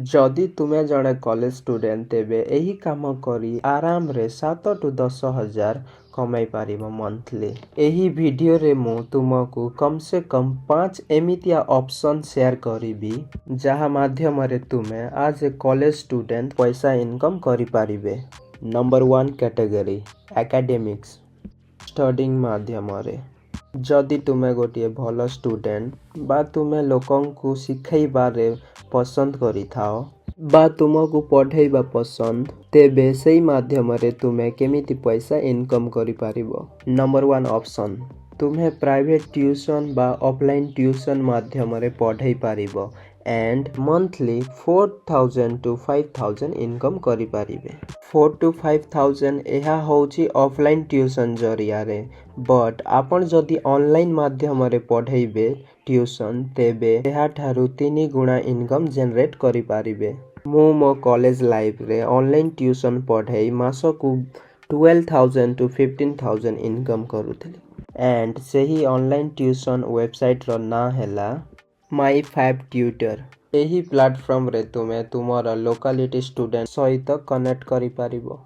जदि तुमे जड़े कॉलेज स्टूडेंट तेबे एही काम करी आराम रे 7 टू 10 हजार कमाई पारिबो मंथली। एही वीडियो रे मु तुमको कम से कम 5 एमितिया ऑप्शन शेयर करीबी जहा माध्यम रे तुमे आज ए कॉलेज स्टूडेंट पैसा इनकम करी पारिबे। नंबर 1 कैटेगरी एकेडमिक्स स्टडिंग माध्यम रे। जदि तुमे गोटे भल स्टूडेंट बा तुमे लोकंकु शिखैबारे पसंद करी थाओ बा तुमको पढ़ेबा पसंद तेबे सेही माध्यम रे तुमे केमिति पैसा इनकम करी पारिबो। नंबर 1 ऑप्शन तुम्हें प्राइवेट ट्यूशन बा ऑफलाइन ट्यूशन माध्यम रे पढ़ाई पारिबो एंड मंथली 4000 टू 5000 इनकम करी पारिबे। 4 टू 5000 एहा होची ऑफलाइन ट्यूशन जरिया रे बट आपण जदि ऑनलाइन माध्यम रे पढ़ेबे ट्यूशन तेबे एहा ठारू 3 गुणा इनकम जनरेट करी पारिबे। मु मो कॉलेज लाइफ रे ऑनलाइन ट्यूशन पढ़ाई मासकु 12000 टू 15000 इनकम करूथली एंड सही ऑनलाइन ट्यूशन वेबसाइट रो ना हैला माई 5 ट्यूटर। एही प्लेटफॉर्म रे तुमे तुमर लोकालिटी स्टूडेंट सहित कनेक्ट करी पारिबो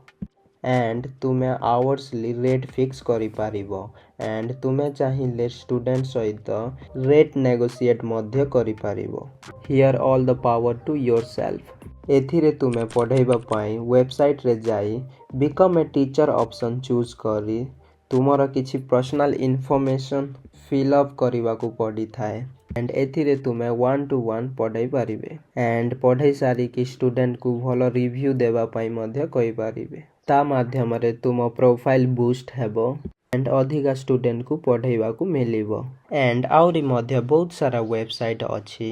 एंड तुमे आवर्सली रेट फिक्स करी पारिबो एंड तुमे चाहिए स्टूडेंट सहित रेट नेगोशिएट मध्य करी पारिबो। Here all the power to yourself. एथिरे तुमे पढ़ेबा पाई वेबसाइट रे जाई become a teacher option choose करी तुमर किछि पर्सनल इन्फॉर्मेशन फिल अप करबा को पड़ी थाए एंड एथिरे तुमे 1 टू 1 पढ़ाई पारिबे एंड पढ़ाई सारी की स्टूडेंट को भलो रिव्यू देबा पाई मध्य कहि पारिबे। ता माध्यम रे तुम प्रोफाइल बूस्ट हेबो एंड अधिका स्टूडेंट को पढ़ेबा को मिलिबो एंड आउरी मध्य बहुत सारा वेबसाइट अछि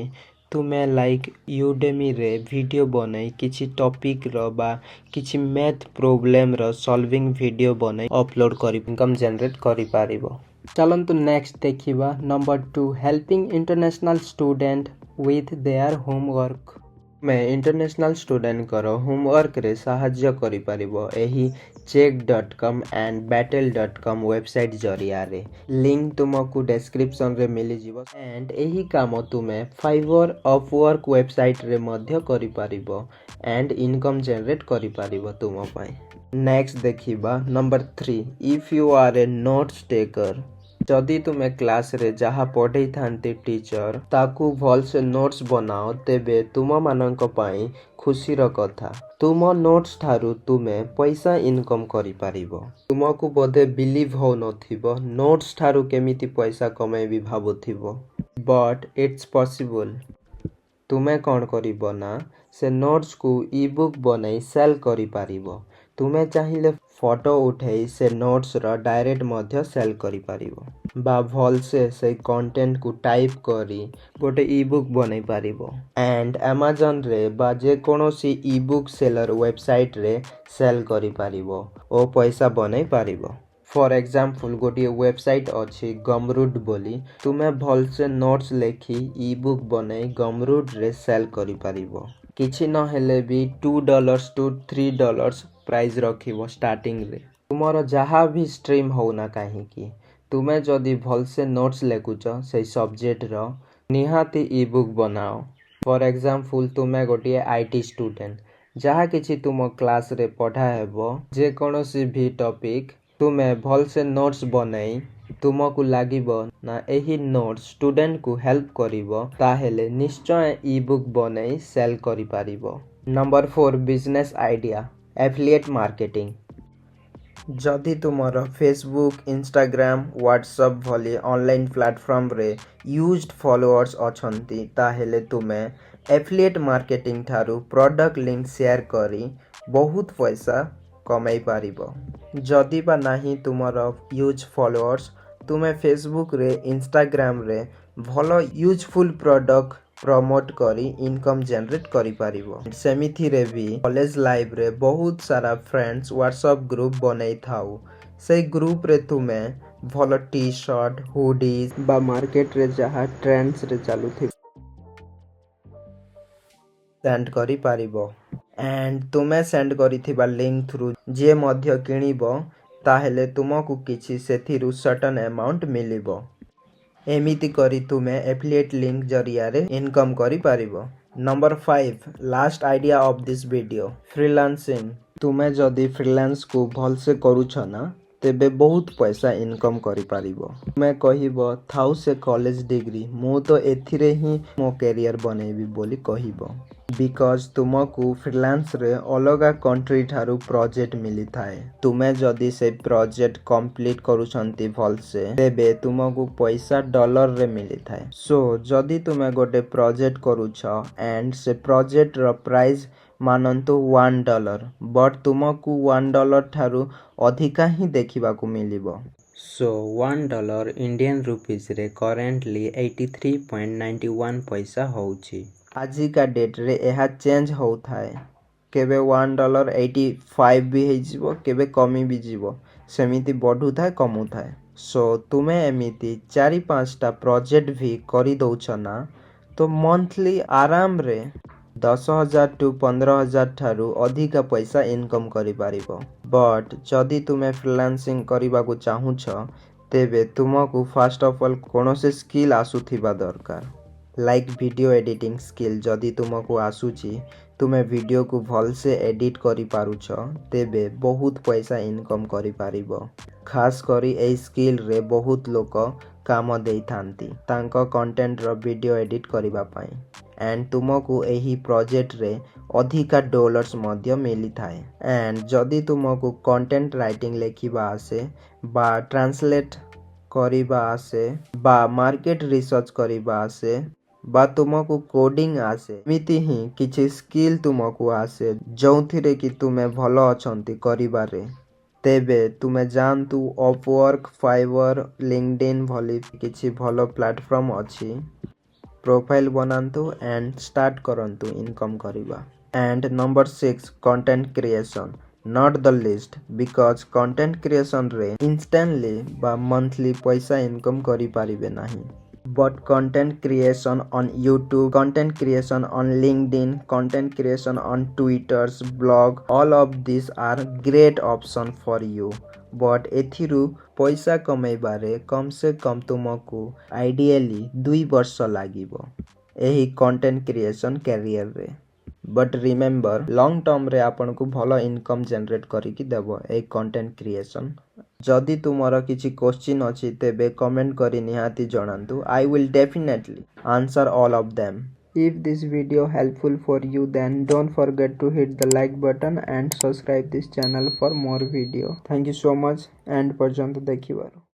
तुमे लाइक यूडेमी रे वीडियो बनाई किछि टॉपिक रो बा किछि मैथ प्रॉब्लम रो सॉल्विंग वीडियो बनाई अपलोड करी इनकम जनरेट करी पारिबो। चलंतु नेक्स्ट देखिबा number 2 helping international student with their homework. मैं इंटरनेशनल स्टूडेंट करो होमवर्क रे सहाय्य करी पारिबो एही check.com एंड battle.com वेबसाइट जरिया रे। लिंक तुमको डिस्क्रिप्शन रे मिली जिवो एंड एही काम तुमे फाइवर अपवर्क वेबसाइट रे मध्य करी पारिबो एंड इनकम जनरेट करी पारिबो तुम पाई। नेक्स्ट देखिबा number 3 if you are a notes taker. जदि तुमे क्लास रे जहा पढ़ई थांती टीचर ताकू भल से नोट्स बनाओ तेबे तुम मानक पाई खुशी रो कथा तुम नोट्स ठारू तुमे पैसा इनकम करी पारिबो। तुमको बोधे बिलीव हो नथिबो नोट्स ठारू केमिति पैसा कमाइबी भाबुथिबो बट इट्स पॉसिबल। तुमे कौन करिबो ना से नोट्स को ई बुक बनाई सेल करी पारिबो। तुमे चाहिए फोटो उठाई से नोट्स रो डायरेक्ट मध्य सेल करी पारिबो बा भल से कंटेंट को टाइप करी गोटे ई बुक बनाई पारिबो एंड अमेज़न रे बा जे कोनोसी ई बुक सेलर वेबसाइट रे सेल करी पारिबो ओ पैसा बनाई पारिबो। फॉर एग्जांपल गोटे वेबसाइट अछि गमरूड बोली तुमे भल से नोट्स लेखी ई बुक बनाई गमरूड रे सेल करी पारिबो। किछि न हेले भी $2 टू $3 प्राइस रखिबो स्टार्टिंग रे। तुमरो जहा भी स्ट्रीम हो ना काहे की तुमे जदि भल से नोट्स लेकुच से सब्जेक्ट रो निहाती ई बुक बनाओ। फॉर एग्जांपल तुमे गोटे आईटी स्टूडेंट जहा किछि तुम क्लास रे पढ़ा हेबो जे कोनोसी भी टॉपिक तुमे भल से नोट्स बनाई तुमको लागिबो ना एही नोट्स स्टूडेंट को हेल्प करिवो ताहेले निश्चय ई बुक बनाई सेल करि पारिबो। Number 4 business idea affiliate marketing. जदि तुमर फेसबुक इंस्टाग्राम व्हाट्सएप भली ऑनलाइन प्लेटफॉर्म रे यूज्ड फॉलोअर्स अछंती ताहेले तुमे एफिलिएट मार्केटिंग ठारू प्रोडक्ट लिंक शेयर करी बहुत पैसा कमाई पारिबो। जदि बा नाही तुमर यूज फॉलोअर्स तुमे फेसबुक रे इंस्टाग्राम रे भलो यूजफुल प्रोडक्ट प्रमोट करी इनकम जनरेट करी पारिबो। सेमिथि रे भी कॉलेज लाइफ रे बहुत सारा फ्रेंड्स व्हाट्सएप ग्रुप बनै थाउ से ग्रुप रे तुमे भलो टी शर्ट हुडीज बा मार्केट रे जहा ट्रेंड्स रे चालू थि सेंड करी पारिबो एंड तुमे सेंड करिथिबा लिंक थ्रू जे मध्य किनिबो ताहेले तुमको किछि सेथिरु सर्टेन अमाउंट मिलिबो। एमिति करी तुमे एफिलिएट लिंक जरिया रे इनकम करी पारिबो। Number 5 last idea of this video freelancing तुमे जदि फ्रीलांस को भल से करूछ ना तेबे बहुत पैसा इनकम करि पारिबो। तुमे कहिबो थाउ से कॉलेज डिग्री मु तो एथिरे ही मो करियर बनेबी बोली कहिबो बिकॉज तुमको फ्रीलांस रे अलगा कंट्री ठारू प्रोजेक्ट मिली थाए। तुमे जदि से प्रोजेक्ट कंप्लीट करूछंती भल से तेबे तुमको पैसा डॉलर रे मिली थाए। सो जदि तुमे गोटे प्रोजेक्ट करूछ एंड से प्रोजेक्ट रो प्राइस मानंतु $1 बट तुमको $1 ठारू अधिका ही देखिबा को मिलिबो। सो $1 इंडियन रुपीज रे करेंटली 83.91 पैसा होउची। आजिका डेट रे यह चेंज होता है केबे $1 85 भी हो केबे कमी भी जीवो सेमिति बढ़ू थाए कमु थाए। सो तुमे एमिति 4-5टा प्रोजेक्ट भी करी दउछ ना तो मंथली आराम रे 10,000 टू 15,000 ठारू अधिका पैसा इनकम करि पारिबो। बट जदि तुमे फ्रीलांसिंग करिबा को चाहुछ तेबे तुमको फर्स्ट ऑफ ऑल कोनोसे स्किल आसुथिबा दरकार लाइक वीडियो एडिटिंग स्किल जदि तुमको आसुची तुमे वीडियो को भल से एडिट करि पारुछ तेबे बहुत पैसा इनकम करि पारिबो। खास करी ए स्किल रे बहुत लोक काम देई थांती तांको कंटेंट रो वीडियो एडिट करिबा पई एंड तुमको एही प्रोजेक्ट रे अधिका डॉलर्स मध्य मिली थाए। एंड जदि तुमको कंटेंट राइटिंग लेखिबा आसे बा ट्रांसलेट करिबा आसे बा मार्केट रिसर्च करिबा आसे बा तुमको कोडिंग आसे मिति ही किछि स्किल तुमको आसे जोंथिरे कि तुमे भलो अछंती करिबारे तेबे तुमे जानतु अपवर्क फाइवर लिंक्डइन भली किछि भलो प्लेटफॉर्म अछि प्रोफाइल बनांतु एंड स्टार्ट करंतु इनकम करिबा। And number 6 content creation not the list because content creation रे इंस्टेंटली बा मंथली पैसा इनकम करि पारिबे नाही but content creation on YouTube, content creation on LinkedIn, content creation on Twitter's blog, all of these are great option for you. but एथिरु पैसा कमेबारे कम से कम तुमको ideally 2 वर्ष लागिबो एही कंटेंट क्रिएशन कैरियर रे। बट रिमेंबर लॉन्ग टर्म रे आपन को भलो इनकम जनरेट करिकी देबो ए कंटेंट क्रिएशन। जदि तुमरो किछि क्वेश्चन अछि तेबे कमेंट करी निहाती जणांतु I will definitely answer all of them. If this video helpful for you then don't forget to hit the like button and subscribe this channel for more video. Thank you so much and पर्यंत देखिबार।